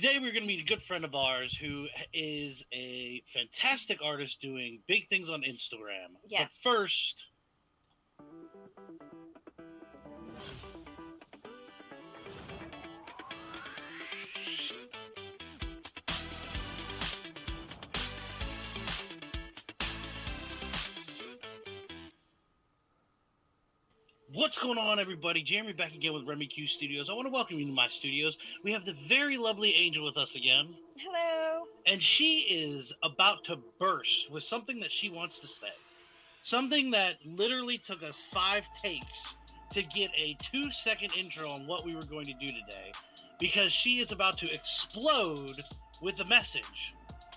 Today we're going to meet a good friend of ours who is a fantastic artist doing big things on Instagram. Yes. But first, what's going on, everybody? Jeremy back again with Remy Q Studios. I want to welcome you to my studios. We have the very lovely Angel with us again. Hello. And she is about to burst with something that she wants to say. Something that literally took us 5 takes to get a 2-second intro on what we were going to do today. Because she is about to explode with a message.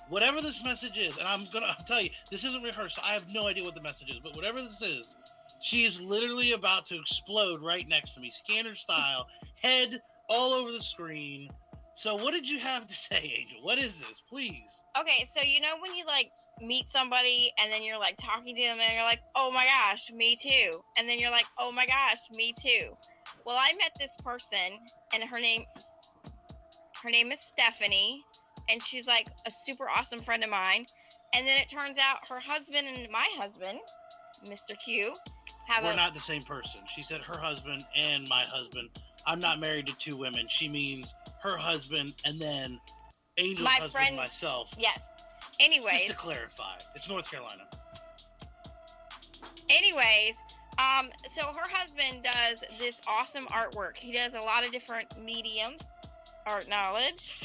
Whatever this message is, and I'll tell you, this isn't rehearsed. I have no idea what the message is, but whatever this is, she is literally about to explode right next to me, scanner style, head all over the screen. So what did you have to say, Angel? What is this, please? Okay, so you know when you meet somebody and then you're talking to them and you're like, oh my gosh, me too. And then you're like, oh my gosh, me too. Well, I met this person and her name is Stephanie, and she's like a super awesome friend of mine. And then it turns out her husband and my husband, Mr. Q, We're not the same person. She said her husband and my husband. I'm not married to 2 women. She means her husband and then Angel's my husband, friend, myself. Yes. Anyways. Just to clarify, it's North Carolina. Anyways, so her husband does this awesome artwork. He does a lot of different mediums, art knowledge.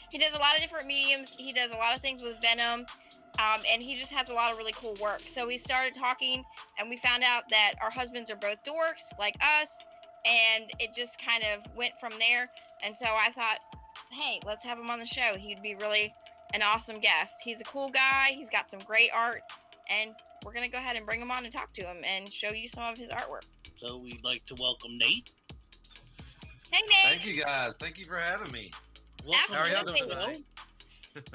He does a lot of different mediums. He does a lot of things with Venom. And he just has a lot of really cool work. So we started talking, and we found out that our husbands are both dorks like us, and it just kind of went from there. And so I thought, hey, let's have him on the show. He'd be really an awesome guest. He's a cool guy. He's got some great art, and we're going to go ahead and bring him on and talk to him and show you some of his artwork. So we'd like to welcome Nate. Hey, Nate. Thank you, guys. Thank you for having me. Welcome. How are y'all doing tonight?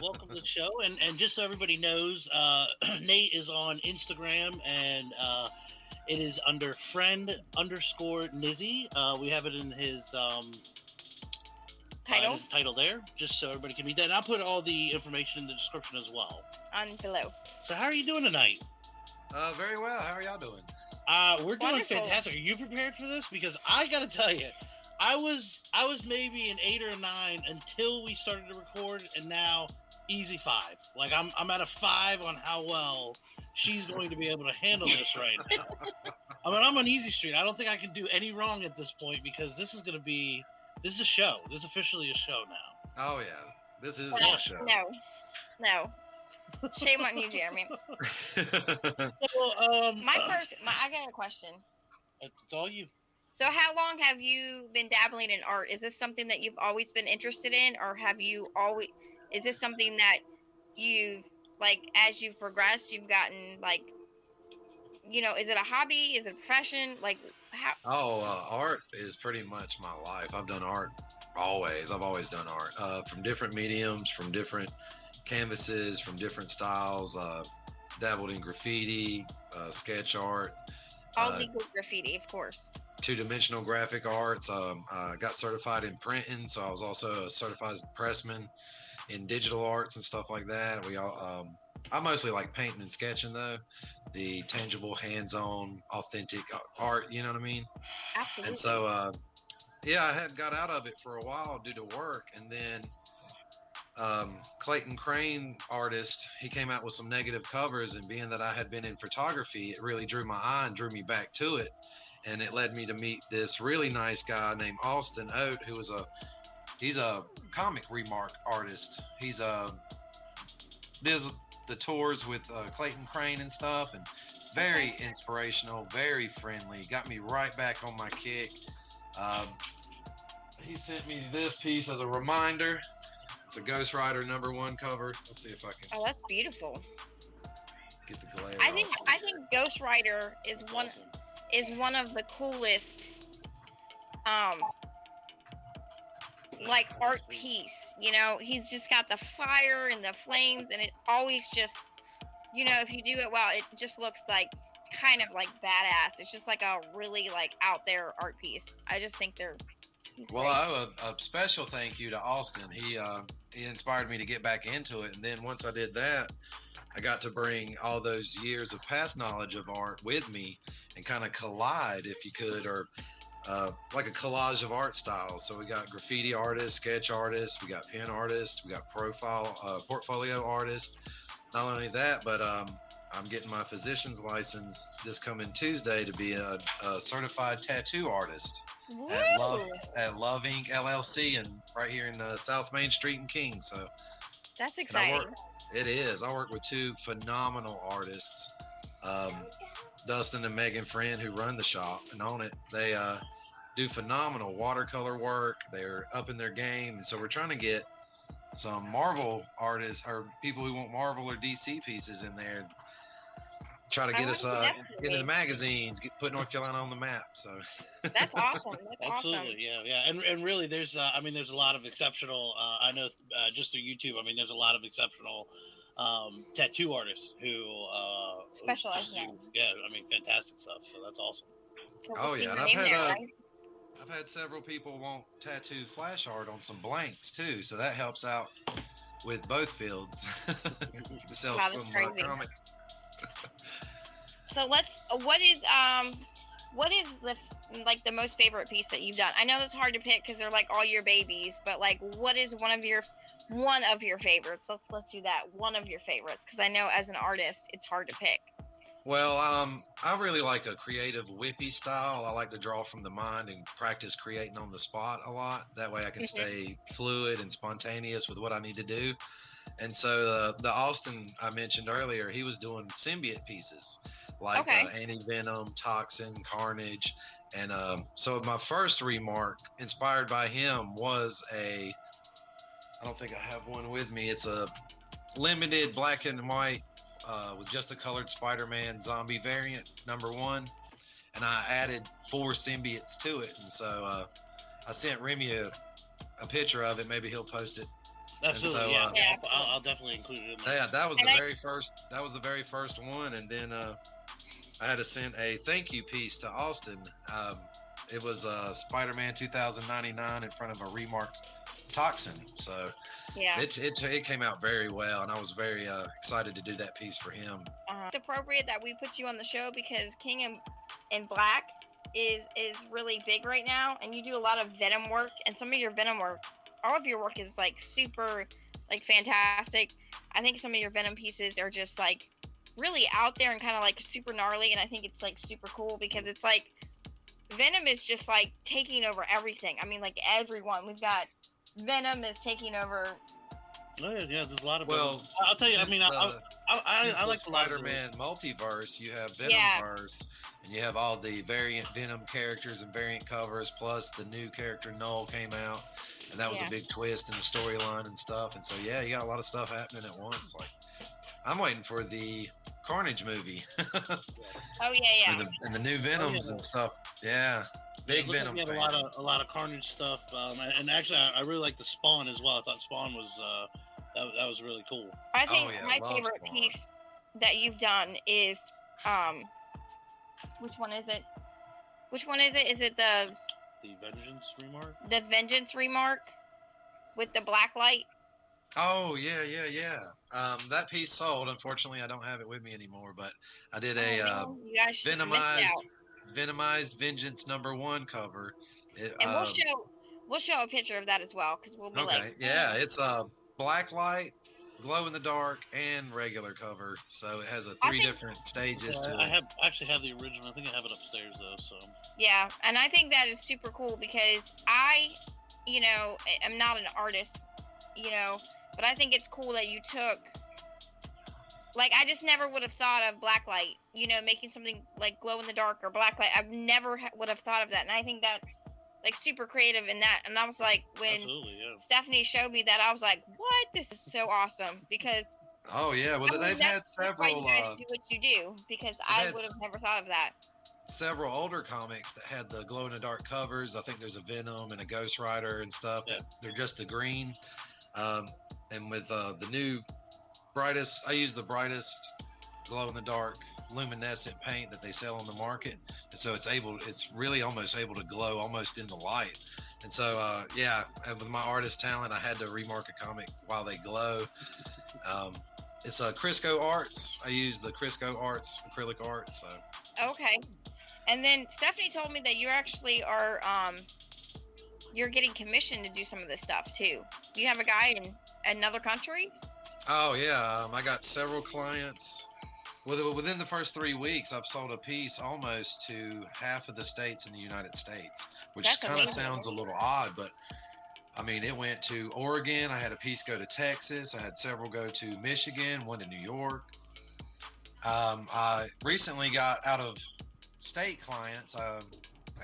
Welcome to the show, and just so everybody knows, Nate is on Instagram, and it is under friend_Nizzy. We have it in his title there, just so everybody can read that. And I'll put all the information in the description as well. On below. So how are you doing tonight? Very well. How are y'all doing? We're doing Wonderful. fantastic. Are you prepared for this? Because I got to tell you, I was maybe an 8 or a 9 until we started to record, and now easy 5. Like I'm at a 5 on how well she's going to be able to handle this right now. I mean, I'm on easy street. I don't think I can do any wrong at this point because this is a show. This is officially a show now. Oh yeah, this is my show. No. Shame on you, Jeremy. So, I got a question. It's all you. So how long have you been dabbling in art? Is this something that you've always been interested in, or is this something that you've, as you've progressed, you've gotten, is it a hobby? Is it a profession? How? Art is pretty much my life. I've done art always. I've always done art from different mediums, from different canvases, from different styles. Dabbled in graffiti, sketch art. All legal graffiti, of course. 2-dimensional graphic arts. Got certified in printing, so I was also a certified pressman in digital arts and stuff like that. I mostly like painting and sketching, though. The tangible, hands-on, authentic art, you know what I mean? Absolutely. And so, I had got out of it for a while due to work, and then Clayton Crane, artist, he came out with some negative covers, and being that I had been in photography, it really drew my eye and drew me back to it. And it led me to meet this really nice guy named Austin Oat, who is he's a comic remark artist. He's does the tours with Clayton Crane and stuff, and very inspirational, very friendly. Got me right back on my kick. He sent me this piece as a reminder. It's a Ghost Rider #1 cover. Let's see if I can. Oh, that's beautiful. Get the glare. I think Ghost Rider is That's one. awesome. Is one of the coolest art piece. He's just got the fire and the flames, and it always just, if you do it well, it just looks kind of badass. It's just a really out there art piece. I just think they're He's Well, great. I owe a special thank you to Austin. He inspired me to get back into it, and then once I did that, I got to bring all those years of past knowledge of art with me and kind of collide, if you could, or like a collage of art styles. So we got graffiti artists, sketch artists, we got pen artists, we got portfolio artists. Not only that, but I'm getting my physician's license this coming Tuesday to be a certified tattoo artist at Woo! Love Inc. LLC, and right here in South Main Street in King. So That's and I exciting. work. It is. I work with two phenomenal artists, Dustin and Megan Friend, who run the shop and own it. They do phenomenal watercolor work. They're up in their game, and so we're trying to get some Marvel artists or people who want Marvel or DC pieces in there. Try to I get us want to definitely. into the magazines, put North Carolina on the map. So That's awesome. That's Absolutely, awesome. yeah. And really, there's I mean, there's a lot of exceptional. I know just through YouTube. I mean, there's a lot of exceptional tattoo artists who Specialize just in do, yeah. I mean, fantastic stuff. So that's awesome. So Oh, we'll see yeah, and your I've name had, there, uh, right? I've had several people want tattoo flash art on some blanks too, so that helps out with both fields. Sell Wow, that's some crazy. comics. So what is the most favorite piece that you've done? I know it's hard to pick because they're like all your babies, but like what is one of your favorites? Let's do that. One of your favorites, because I know as an artist it's hard to pick. Well, I really like a creative whippy style. I like to draw from the mind and practice creating on the spot a lot. That way I can Mhm. stay fluid and spontaneous with what I need to do. And so the Austin I mentioned earlier, he was doing symbiote pieces like Okay. Anti-Venom, Toxin, Carnage. And so my first remark inspired by him was I don't think I have one with me. It's a limited black and white with just a colored Spider-Man zombie variant, #1. And I added 4 symbiotes to it. And so I sent Remy a picture of it. Maybe he'll post it. Absolutely, so, yeah. Yeah, I'll definitely include it in there. Yeah, that was And the very first. That was the very first one, and then I had to send a thank you piece to Austin. It was Spider-Man 2099 in front of a remarked Toxin. So Yeah. it came out very well, and I was very excited to do that piece for him. It's appropriate that we put you on the show because King in Black is really big right now, and you do a lot of Venom work, and some of your Venom work, all of your work is like super, like fantastic. I think some of your Venom pieces are just like really out there and kind of like super gnarly, and I think it's like super cool because it's like Venom is just like taking over everything. I mean, like everyone. We've got Venom is taking over. Oh, yeah, there's a lot of. Well, I'll tell you. I since mean, the- I Since the like a lot of the- Spider-Man multiverse, you have Yeah. Venomverse, and you have all the variant Venom characters and variant covers, plus the new character Null came out, and that was Yeah. a big twist in the storyline and stuff. And so, yeah, you got a lot of stuff happening at once. Like, I'm waiting for the Carnage movie Oh yeah, yeah. and the new Venoms and stuff. Yeah, big It looks like Venom we had fan. a lot of Carnage stuff, and actually, I really like the Spawn as well. I thought Spawn was that was really cool. I think yeah, my love favorite Spawn. piece that you've done is which one is it? Which one is it? Is it the The Vengeance remark. Vengeance remark with the black light? Oh yeah. That piece sold. Unfortunately, I don't have it with me anymore. But I did Oh, a man, you guys should miss Venomized Vengeance #1 cover. It, And we'll show a picture of that as well because we'll be okay, like, yeah, it's a black light, glow in the dark, and regular cover. So it has I 3 think- different stages to I it. actually have the original. I think I have it upstairs though. So yeah, and I think that is super cool because I, am not an artist, but I think it's cool that you took. Like, I just never would have thought of blacklight, making something like glow in the dark or blacklight. I've never would have thought of that. And I think that's like super creative in that. And I was like, when absolutely, yeah. Stephanie showed me that, I was like, what? This is so awesome. Because Oh yeah, well I mean, they've had that's why several you guys do what you do, because I had would have never thought of that. several older comics that had the glow in the dark covers. I think there's a Venom and a Ghost Rider and stuff that they're just the green. And with the new brightest, I use the brightest glow in the dark luminescent paint that they sell on the market, and so it's really almost able to glow almost in the light. And so, yeah, and with my artist talent, I had to remark a comic while they glow. It's Crisco Arts. I use the Crisco Arts acrylic art. So Okay. And then Stephanie told me that you actually are you're getting commissioned to do some of this stuff too. You have a guy in another country? oh yeah, I got several clients. Within the first 3 weeks, I've sold a piece almost to half of the states in the United States, which That's kind of amazing. sounds a little odd, but I mean, it went to Oregon. I had a piece go to Texas. I had several go to Michigan, one to New York. I recently got out of state clients. I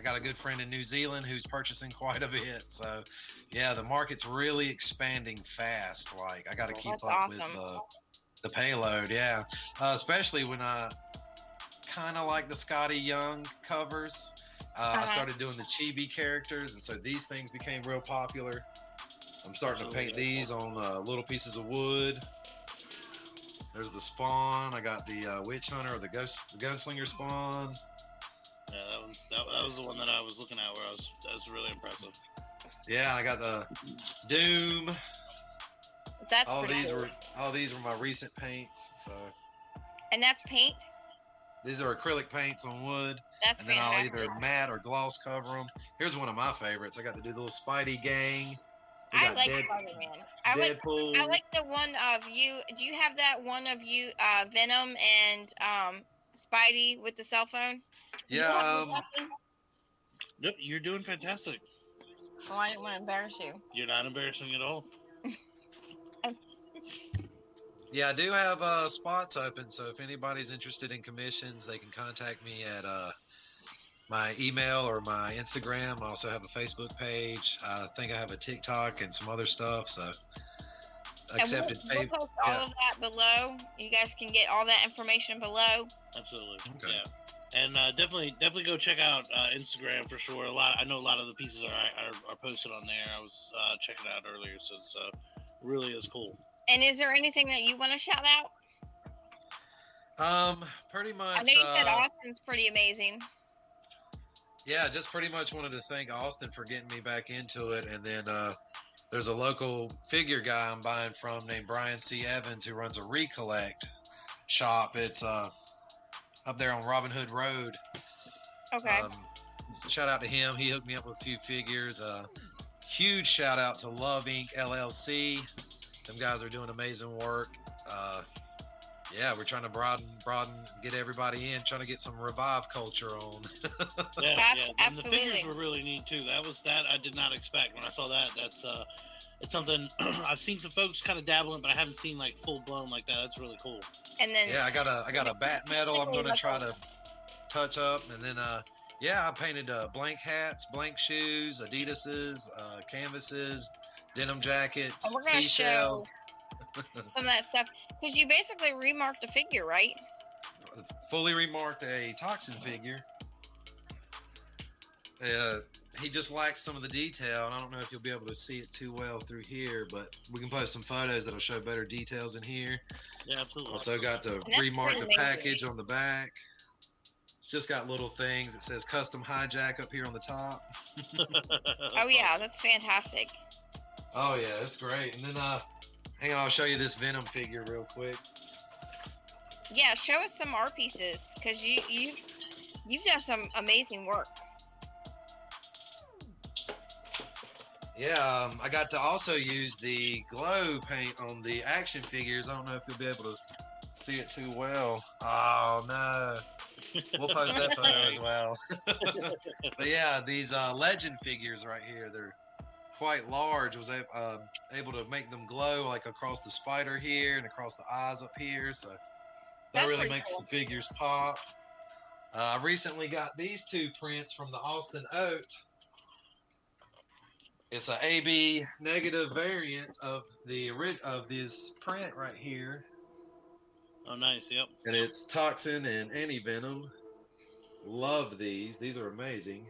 got a good friend in New Zealand who's purchasing quite a bit. So, yeah, the market's really expanding fast. Like, I got to keep That's up awesome. with the payload. Yeah, especially when I kind of like the Scotty Young covers. I started doing the chibi characters, and so these things became real popular. I'm starting to paint these on little pieces of wood. There's the Spawn. I got the Witch Hunter or the Gunslinger Spawn. Yeah, that was the one that I was looking at where that was really impressive. Yeah, I got the Doom. That's All pretty these cool. were my recent paints. So And that's paint? these are acrylic paints on wood. That's And then I'll fantastic. either matte or gloss cover them. Here's one of my favorites. I got to do the little Spidey gang. We I got like Spider-Man. I Deadpool. like the one of you. Do you have that one of you, Venom and Spidey with the cell phone? Yeah, Yep, you're doing fantastic. Well, I didn't want to embarrass you. You're not embarrassing at all. yeah, I do have spots open. So if anybody's interested in commissions, they can contact me at my email or my Instagram. I also have a Facebook page. I think I have a TikTok and some other stuff. So accepted We'll pay. post all of that below. You guys can get all that information below. Absolutely. Okay. Yeah. And definitely go check out Instagram for sure. I know a lot of the pieces are posted on there. I was checking it out earlier, so it's really is cool. And is there anything that you want to shout out? Pretty much. I know you said Austin's pretty amazing. Yeah, just pretty much wanted to thank Austin for getting me back into it. And then there's a local figure guy I'm buying from named Brian C. Evans who runs a Recollect shop. It's up there on Robin Hood Road. Okay. Shout out to him. He hooked me up with a few figures. Huge shout out to Love Inc. LLC. Them guys are doing amazing work. Yeah, we're trying to broaden, get everybody in, trying to get some Revive culture on. Yeah, And the Absolutely. figures were really neat too. That I did not expect when I saw that. That's it's something I've seen some folks kind of dabbling, but I haven't seen like full blown like that. That's really cool. And then Yeah, I got a bat medal I'm gonna try to touch up, and then yeah, I painted blank hats, blank shoes, Adidas's, canvases, denim jackets, Oh, we're gonna seashells. some of that stuff, because you basically remarked the figure, right? Fully remarked a Toxin figure. He just lacks some of the detail, and I don't know if you'll be able to see it too well through here, but we can post some photos that'll show better details in here. Yeah, absolutely. Also got to that's remark pretty the amazing. package on the back. It's just got little things. It says custom hijack up here on the top. Oh yeah, that's fantastic. Oh yeah, that's great. And then hang on, I'll show you this Venom figure real quick. Yeah, show us some art pieces, because you've done some amazing work. Yeah, I got to also use the glow paint on the action figures. I don't know if you'll be able to see it too well. Oh no. We'll post that photo as well. But yeah, these legend figures right here, they're quite large. Was able to make them glow like across the spider here and across the eyes up here. So that That's really pretty makes cool. the figures pop. I recently got these two prints from the Austin Oat. It's a AB negative variant of this print right here. Oh, nice. Yep. And it's Toxin and Anti-Venom. Love these. These are amazing.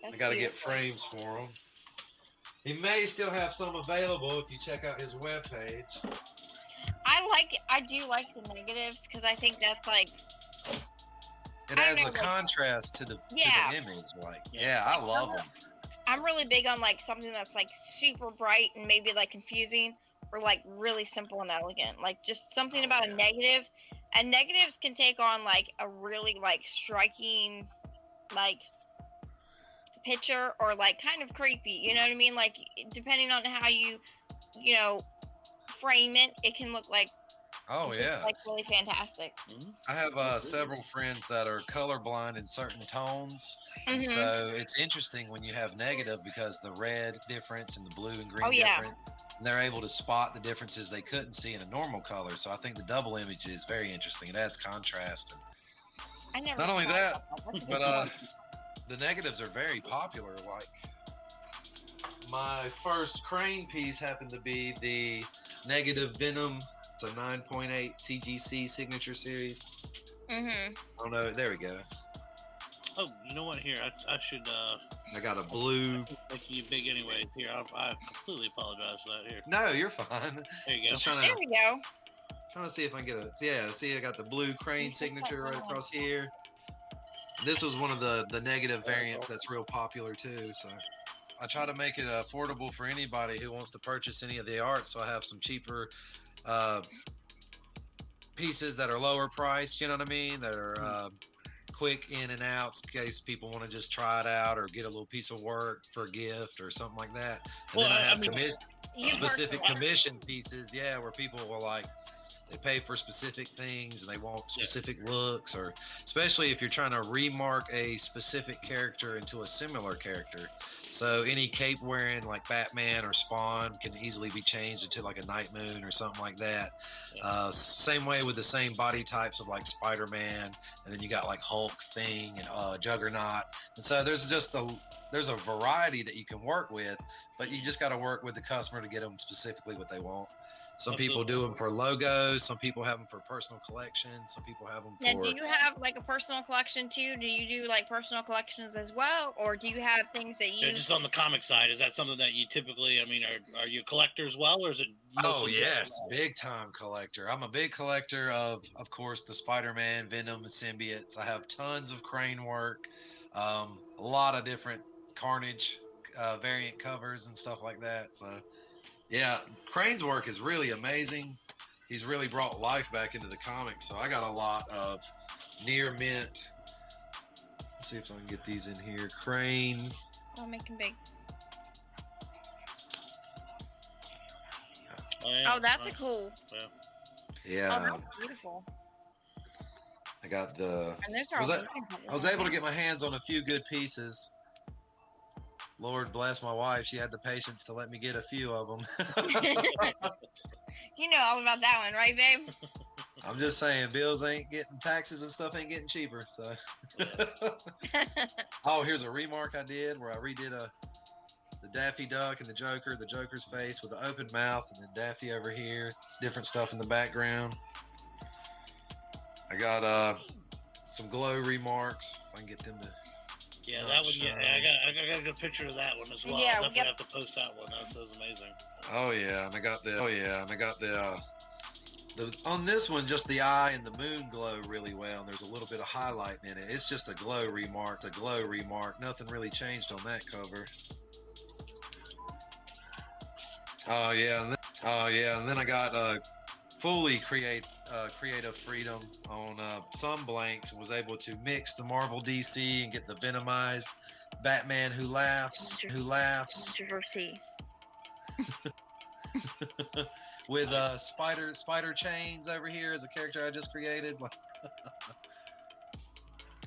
That's I got to get beautiful. frames for them. He may still have some available if you check out his webpage. I do like the negatives, because I think that's like, It I adds know, a like- contrast to the Yeah. image. Like, yeah, I love them. I'm really big on like something that's like super bright and maybe like confusing, or like really simple and elegant. Like just something about a negative. And negatives can take on like a really like striking like picture, or like kind of creepy. You know what I mean? Like depending on how you frame it, it can look like like really fantastic. I have several friends that are colorblind in certain tones, and Mm-hmm. so it's interesting when you have negative because the red difference and the blue and green Oh, yeah. difference, and they're able to spot the differences they couldn't see in a normal color. So I think the double image is very interesting. It adds contrast. I never. Not only thought that, about That's a but good point. the negatives are very popular. Like my first Crane piece happened to be the negative Venom. It's a 9.8 CGC signature series. Mm-hmm. Oh no, there we go. Oh, you know what? Here, I should. I got a blue. Making you big anyway. Here, I completely apologize for that. Here, No, you're fine. there you go. Just trying There we go. to see if I can get a. Yeah, see, I got the blue Crane signature right across here. This was one of the negative variants that's real popular too. So I try to make it affordable for anybody who wants to purchase any of the art. So I have some cheaper pieces that are lower priced. You know what I mean? That are quick in and outs in case people want to just try it out or get a little piece of work for a gift or something like that. And Well, then I I have mean, You specific personally. commission pieces, yeah, where people will like they pay for specific things and they want specific looks, or especially if you're trying to remark a specific character into a similar character. So any cape wearing like Batman or Spawn can easily be changed into like a Night Moon or something like that. Same way with the same body types of like Spider-Man, and then you got like Hulk, Thing, and Juggernaut. And so there's a variety that you can work with, but you just got to work with the customer to get them specifically what they want. Some people do them for logos. Some people have them for personal collections. Some people have them Now, for. do you have like a personal collection too? Do you do like personal collections as well, or do you have things that you? yeah, just on the comic side, is that something that you typically? I mean, are you a collector as well, or is it? Oh mostly yes, big time collector. I'm a big collector of course, the Spider-Man, Venom, and symbiotes. I have tons of Crane work, a lot of different Carnage variant covers and stuff like that. So, yeah, Crane's work is really amazing. He's really brought life back into the comics. So I got a lot of near mint. Let's see if I can get these in here. Crane. I'll make them big. yeah, Oh, that's nice. a cool. Yeah, Oh, that's beautiful. I got the. And those are Was all that- I was able to get my hands on a few good pieces. Lord bless my wife. She had the patience to let me get a few of them. You know all about that one, right, babe? I'm just saying, bills ain't getting, taxes and stuff ain't getting cheaper. So, oh, here's a remark I did where I redid the Daffy Duck and the Joker's face with the open mouth, and then Daffy over here. It's different stuff in the background. I got some glow remarks. If I can get them to. Yeah, Oh, that one. Yeah, shine. I got a good picture of that one as well. Yeah, I'll we definitely have to post that one. That was amazing. Oh yeah, and I got the on this one just the eye and the moon glow really well, and there's a little bit of highlight in it. It's just a glow remark. Nothing really changed on that cover. Oh yeah, and then I got fully creative freedom on some blanks, and was able to mix the Marvel DC and get the Venomized Batman who laughs Controversy. with spider chains over here as a character I just created.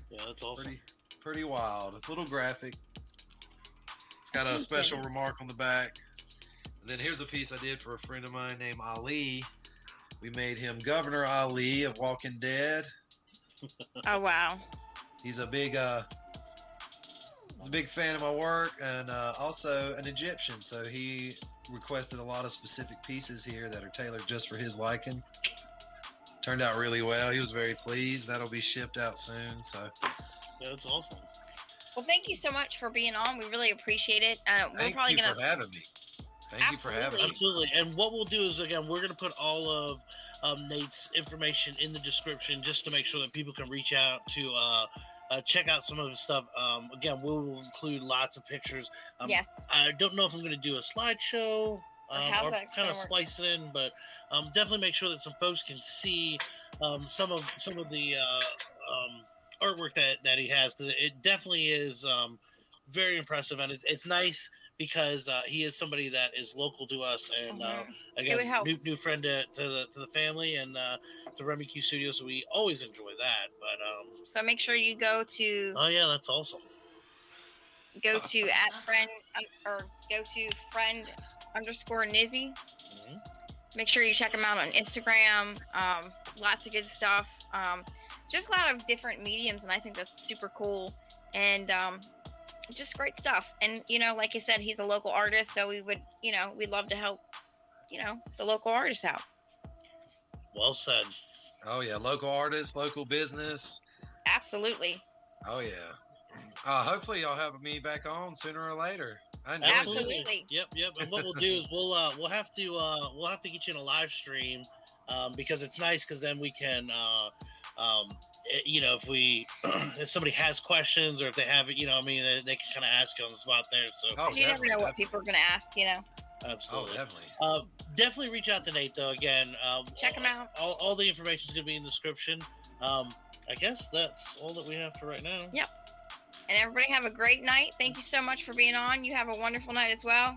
Yeah, that's awesome. Pretty wild. It's a little graphic. It's got a special remark on the back. And then here's a piece I did for a friend of mine named Ali. We made him Governor Ali of Walking Dead. Oh wow. He's a big fan of my work, and also an Egyptian. So he requested a lot of specific pieces here that are tailored just for his liking. Turned out really well. He was very pleased. That'll be shipped out soon. So Yeah, that's awesome. Well, thank you so much for being on. We really appreciate it. We're thank probably you gonna. for having me. Thank you for having me. Absolutely. And what we'll do is, again, we're going to put all of Nate's information in the description just to make sure that people can reach out to check out some of his stuff. Again, we will include lots of pictures. Yes. I don't know if I'm going to do a slideshow how's or that kind gonna of work? splice it in, but definitely make sure that some folks can see some of the artwork that he has, because it definitely is very impressive, and it's nice because he is somebody that is local to us, and Mhm. again, would help. new friend to the family and to Remy Q Studios, so we always enjoy that. But So make sure you go to oh yeah, that's awesome. at friend or go to friend underscore Nizzy. Mhm. Make sure you check him out on Instagram. Lots of good stuff. Just a lot of different mediums, and I think that's super cool. And just great stuff. And like I said, he's a local artist, so we would, we'd love to help, the local artists out. Well said. Oh yeah, local artists, local business. Absolutely. Oh yeah. Hopefully y'all have me back on sooner or later. I enjoyed Absolutely. this. Absolutely. Yep. And what we'll do is we'll have to get you in a live stream, because it's nice, because then we can if we if somebody has questions, or if they have it, they can kind of ask you on the spot there. So Oh, You never know definitely, what people are going to ask, Oh, absolutely. definitely. Definitely reach out to Nate though. Again, Check him out. All the information is going to be in the description. I guess that's all that we have for right now. Yep. And everybody have a great night. Thank you so much for being on. You have a wonderful night as well.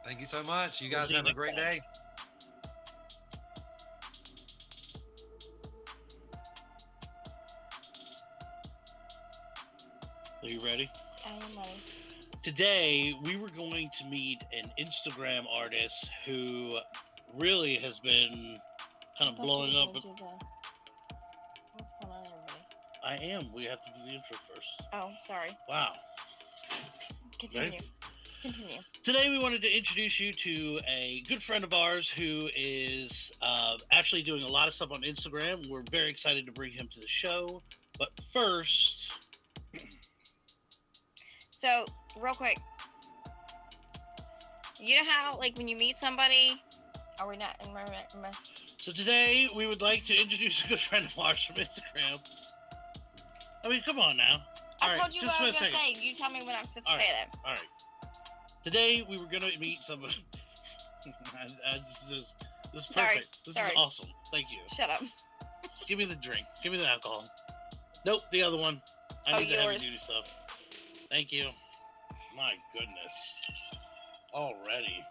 Thank you so much. You We'll guys see you have a next great time. day. Are you ready? I am ready. Today we were going to meet an Instagram artist who really has been kind of blowing up. What's going on, everybody? I am. We have to do the intro first. Oh, sorry. Wow. Continue. Continue. Today we wanted to introduce you to a good friend of ours who is actually doing a lot of stuff on Instagram. We're very excited to bring him to the show. But first, So, real quick, you know how, like, when you meet somebody, are we not? so today we would like to introduce a good friend of ours from Instagram. I mean, come on now. I All right, told you just what I wait was a going to second. say. You tell me when I'm supposed to All say right. that. All right. Today we were going to meet somebody. This is Sorry. perfect. This Sorry. is awesome. Thank you. Shut up. Give me the drink. Give me the alcohol. Nope, the other one. I Oh, need the heavy yours. duty stuff. Thank you. My goodness. Already.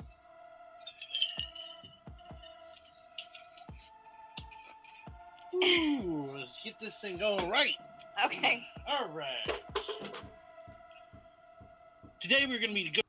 Ooh, let's get this thing going right. Okay. All right. Today we're going to meet a good